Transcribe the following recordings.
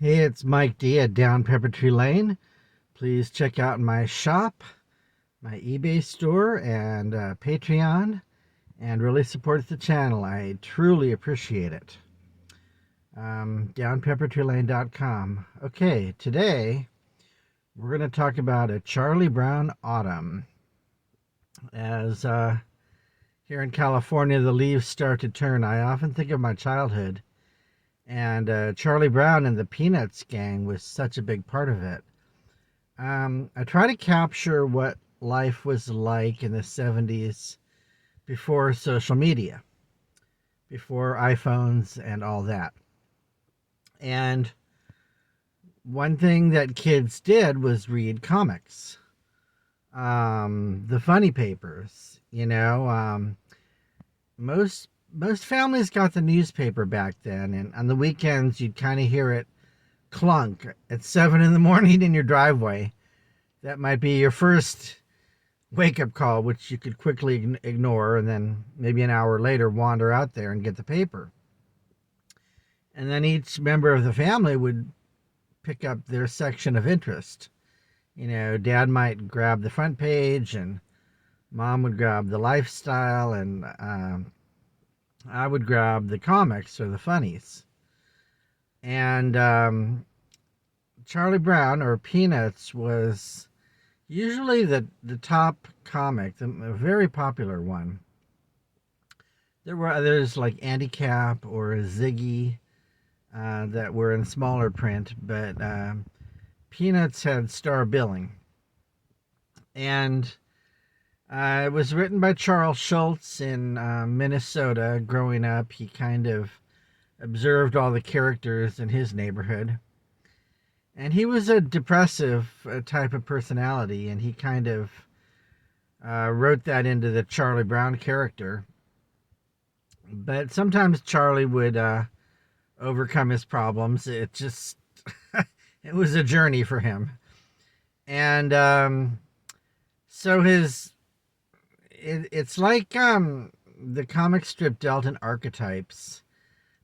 Hey, it's Mike D at Down Pepper Tree Lane. Please check out my shop, my eBay store, and Patreon, and really support the channel. I truly appreciate it. DownPepperTreeLane.com. Okay, today we're going to talk about a Charlie Brown autumn. As here in California, the leaves start to turn, I often think of my childhood. And Charlie Brown and the Peanuts gang was such a big part of it. I try to capture what life was like in the 70s before social media, before iPhones and all that. And one thing that kids did was read comics, the funny papers. Most families got the newspaper back then, and on the weekends you'd kind of hear it clunk at 7 in the morning in your driveway. That might be your first wake up call, which you could quickly ignore, and then maybe an hour later wander out there and get the paper. And then each member of the family would pick up their section of interest. Dad might grab the front page, and mom would grab the lifestyle, and I would grab the comics or the funnies. And Charlie Brown or Peanuts was usually the top comic, a very popular one. There were others like Andy Cap or Ziggy that were in smaller print, but Peanuts had star billing. And it was written by Charles Schulz in Minnesota. Growing up, he kind of observed all the characters in his neighborhood. And he was a depressive type of personality, and he kind of wrote that into the Charlie Brown character. But sometimes Charlie would overcome his problems. It just, it was a journey for him. And so it's like the comic strip dealt in archetypes.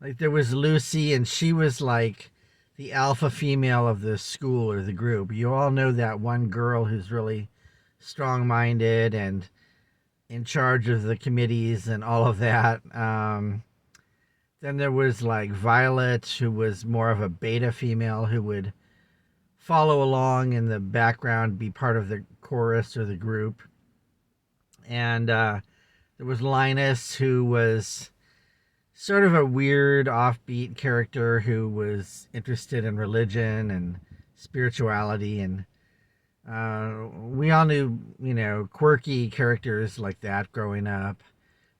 Like there was Lucy, and she was like the alpha female of the school or the group. You all know that one girl who's really strong-minded and in charge of the committees and all of that. Then there was like Violet, who was more of a beta female who would follow along in the background, be part of the chorus or the group. And there was Linus, who was sort of a weird offbeat character who was interested in religion and spirituality, and we all knew quirky characters like that growing up.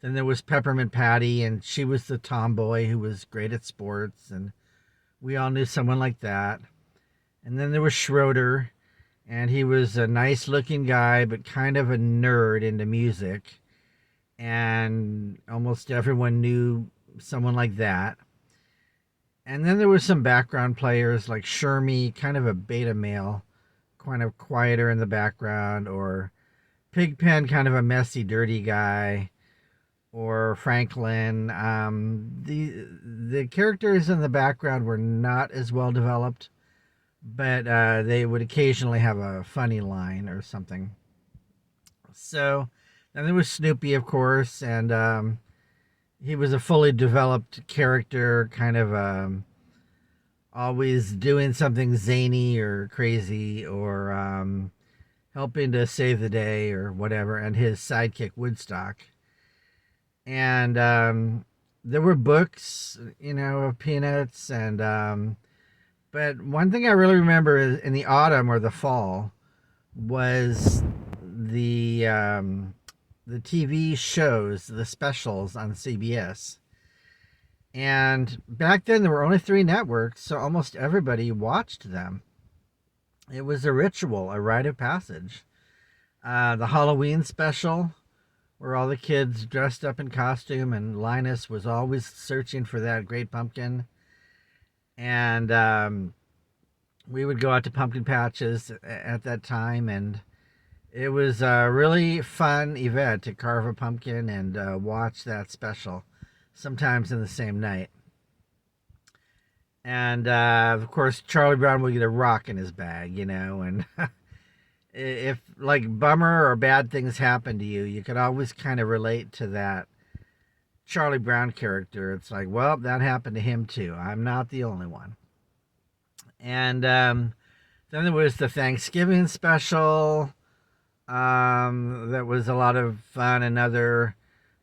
Then there was Peppermint Patty, and she was the tomboy who was great at sports, and we all knew someone like that. And then there was Schroeder, and he was a nice looking guy but kind of a nerd into music, and almost everyone knew someone like that. And then there was some background players like Shermie, kind of a beta male, kind of quieter in the background, or Pigpen, kind of a messy, dirty guy, or Franklin. The characters in the background were not as well developed, but they would occasionally have a funny line or something. So then there was Snoopy, of course, and he was a fully developed character, kind of always doing something zany or crazy, or helping to save the day or whatever, and his sidekick Woodstock. And there were books, of Peanuts, and but one thing I really remember is in the autumn or the fall was the TV shows, the specials on CBS. And back then there were only 3 networks, so almost everybody watched them. It was a ritual, a rite of passage. The Halloween special, where all the kids dressed up in costume, and Linus was always searching for that great pumpkin. And we would go out to pumpkin patches at that time, and it was a really fun event to carve a pumpkin and watch that special, sometimes in the same night. And of course, Charlie Brown would get a rock in his bag, you know. And if like bummer or bad things happen to you, you could always kind of relate to that Charlie Brown character. It's like, well, that happened to him too. I'm not the only one. And then there was the Thanksgiving special. That was a lot of fun. Another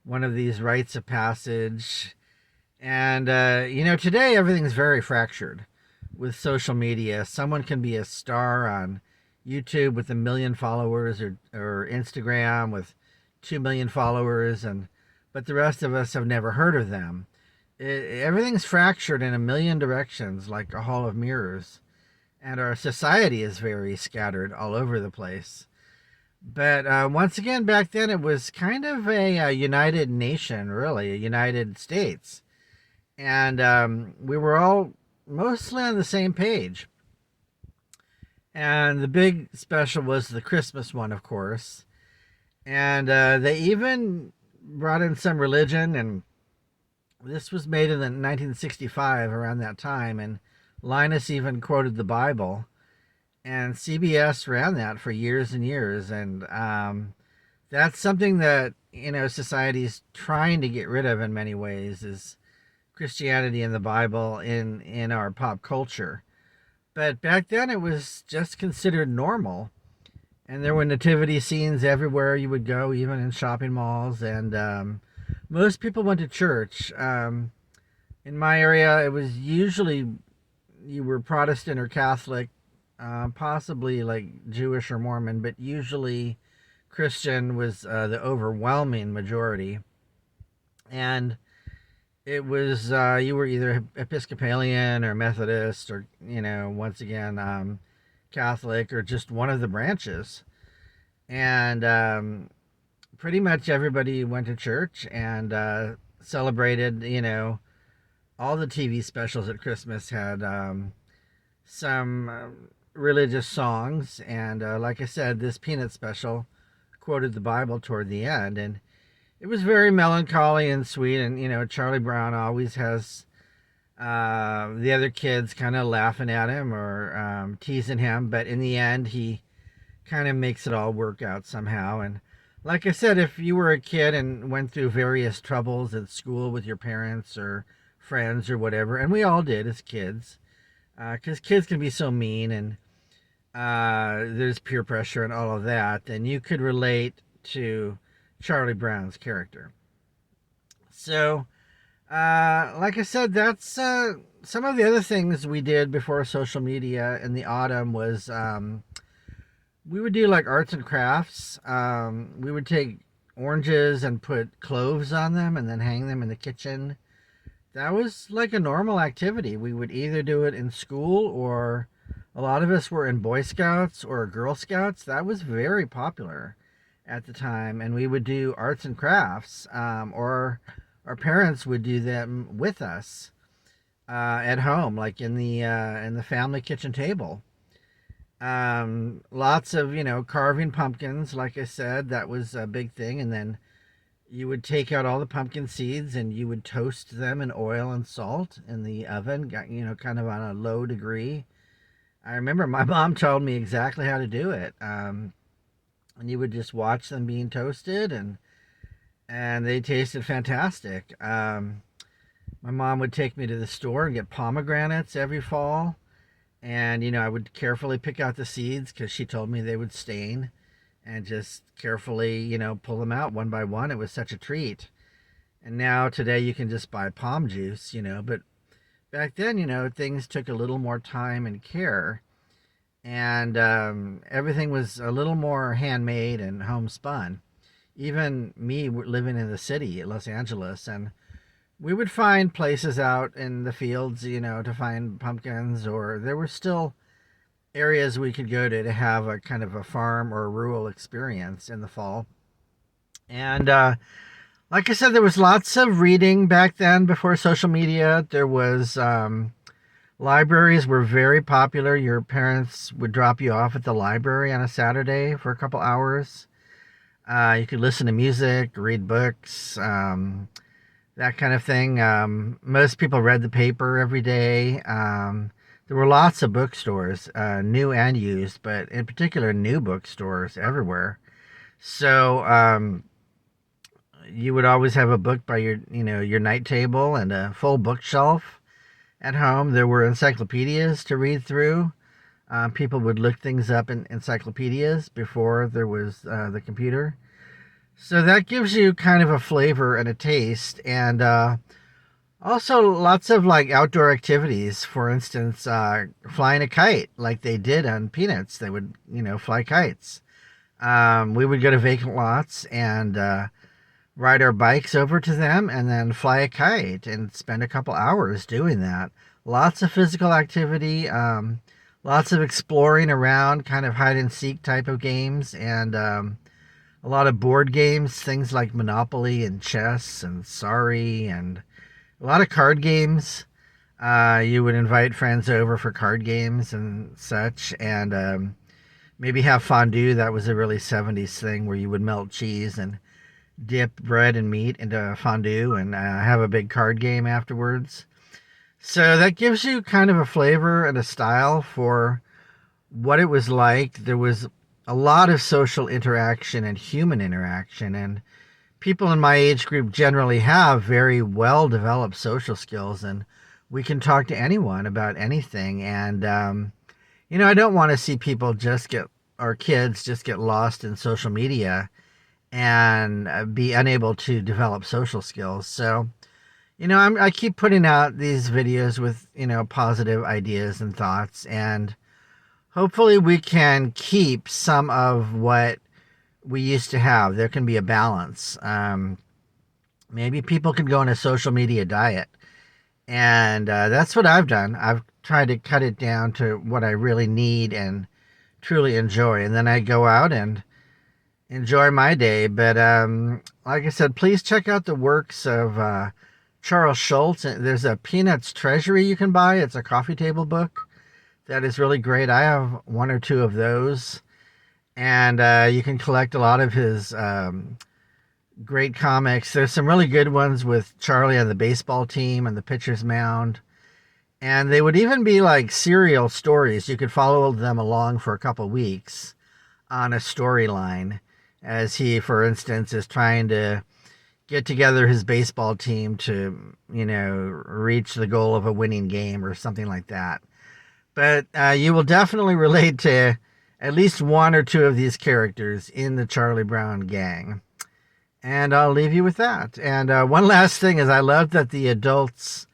one of these rites of passage. And, today everything's very fractured with social media. Someone can be a star on YouTube with 1 million followers or Instagram with 2 million followers, but the rest of us have never heard of them. Everything's fractured in 1 million directions like a hall of mirrors. And our society is very scattered all over the place. But once again, back then it was kind of a united nation, really, a United States. And we were all mostly on the same page. And the big special was the Christmas one, of course. And they even brought in some religion, and this was made in the 1965, around that time. And Linus even quoted the Bible. And CBS ran that for years and years. And that's something that, society's trying to get rid of in many ways, is Christianity and the Bible in our pop culture. But back then it was just considered normal. And there were nativity scenes everywhere you would go, even in shopping malls. And most people went to church. In my area, it was usually you were Protestant or Catholic, possibly like Jewish or Mormon, but usually Christian was the overwhelming majority. And it was you were either Episcopalian or Methodist or once again Catholic or just one of the branches. And pretty much everybody went to church and celebrated. All the TV specials at Christmas had some religious songs, and like I said, this Peanut special quoted the Bible toward the end, and it was very melancholy and sweet. And Charlie Brown always has the other kids kind of laughing at him or teasing him, but in the end he kind of makes it all work out somehow. And like I said, if you were a kid and went through various troubles at school with your parents or friends or whatever, and we all did as kids, because kids can be so mean, and there's peer pressure and all of that, then you could relate to Charlie Brown's character. So, like I said, that's some of the other things we did before social media in the autumn was we would do like arts and crafts. We would take oranges and put cloves on them and then hang them in the kitchen. That was like a normal activity. We would either do it in school, or a lot of us were in Boy Scouts or Girl Scouts. That was very popular at the time. And we would do arts and crafts, or our parents would do them with us at home, like in the family kitchen table. Lots of carving pumpkins. Like I said, that was a big thing. And then you would take out all the pumpkin seeds and you would toast them in oil and salt in the oven, kind of on a low degree. I remember my mom told me exactly how to do it. And you would just watch them being toasted, and they tasted fantastic. My mom would take me to the store and get pomegranates every fall. And, I would carefully pick out the seeds because she told me they would stain, and just carefully, pull them out one by one. It was such a treat. And now today you can just buy palm juice, but back then, things took a little more time and care. And everything was a little more handmade and homespun. Even me living in the city, Los Angeles, and we would find places out in the fields, to find pumpkins, or there were still areas we could go to have a kind of a farm or a rural experience in the fall. And like I said, there was lots of reading back then before social media. There was libraries were very popular. Your parents would drop you off at the library on a Saturday for a couple hours. You could listen to music, read books. that kind of thing. Most people read the paper every day. There were lots of bookstores, new and used, but in particular, new bookstores everywhere. So you would always have a book by your night table and a full bookshelf at home. There were encyclopedias to read through. People would look things up in encyclopedias before there was the computer. So that gives you kind of a flavor and a taste, and also lots of like outdoor activities. For instance, flying a kite, like they did on Peanuts. They would, fly kites. We would go to vacant lots and ride our bikes over to them and then fly a kite and spend a couple hours doing that. Lots of physical activity, lots of exploring around, kind of hide and seek type of games, and a lot of board games, things like Monopoly and chess and Sorry, and a lot of card games. You would invite friends over for card games and such, and maybe have fondue. That was a really 70s thing where you would melt cheese and dip bread and meat into fondue and have a big card game afterwards. So that gives you kind of a flavor and a style for what it was like. There was a lot of social interaction and human interaction, and people in my age group generally have very well developed social skills, and we can talk to anyone about anything. And I don't want to see people or kids just get lost in social media and be unable to develop social skills. So I keep putting out these videos with positive ideas and thoughts, and hopefully we can keep some of what we used to have. There can be a balance. Maybe people can go on a social media diet, and that's what I've done. I've tried to cut it down to what I really need and truly enjoy, and then I go out and enjoy my day. But like I said, please check out the works of Charles Schulz. There's a Peanuts Treasury you can buy. It's a coffee table book that is really great. I have one or two of those, and you can collect a lot of his great comics. There's some really good ones with Charlie on the baseball team and the pitcher's mound, and they would even be like serial stories. You could follow them along for a couple weeks on a storyline, as he, for instance, is trying to get together his baseball team to, reach the goal of a winning game or something like that. But you will definitely relate to at least one or two of these characters in the Charlie Brown gang. And I'll leave you with that. And one last thing is, I love that the adults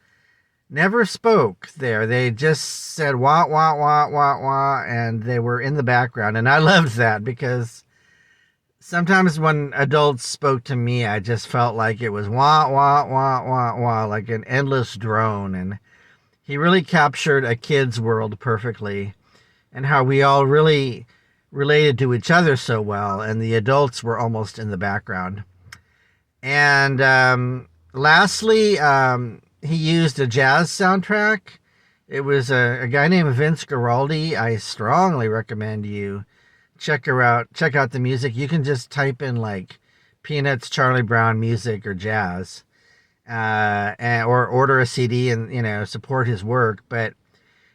never spoke there. They just said wah, wah, wah, wah, wah, and they were in the background. And I loved that, because sometimes when adults spoke to me, I just felt like it was wah, wah, wah, wah, wah, like an endless drone. And he really captured a kid's world perfectly, and how we all really related to each other so well, and the adults were almost in the background. And lastly, he used a jazz soundtrack. It was a guy named Vince Guaraldi. I strongly recommend you check out the music. You can just type in like Peanuts, Charlie Brown music, or jazz, or order a CD and support his work. But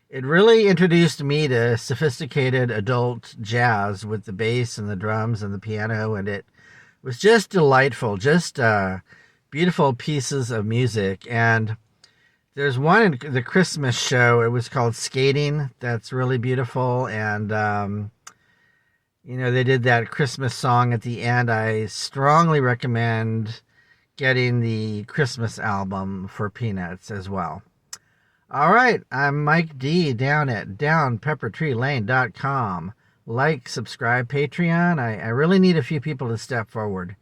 it really introduced me to sophisticated adult jazz with the bass and the drums and the piano, and it was just delightful, just beautiful pieces of music. And there's one in the Christmas show. It was called Skating. That's really beautiful. And they did that Christmas song at the end. I strongly recommend getting the Christmas album for Peanuts as well. All right, I'm Mike D down at downpeppertreelane.com. Like, subscribe, Patreon. I really need a few people to step forward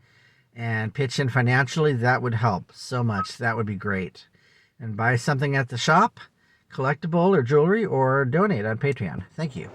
and pitch in financially. That would help so much. That would be great. And buy something at the shop, collectible or jewelry, or donate on Patreon. Thank you.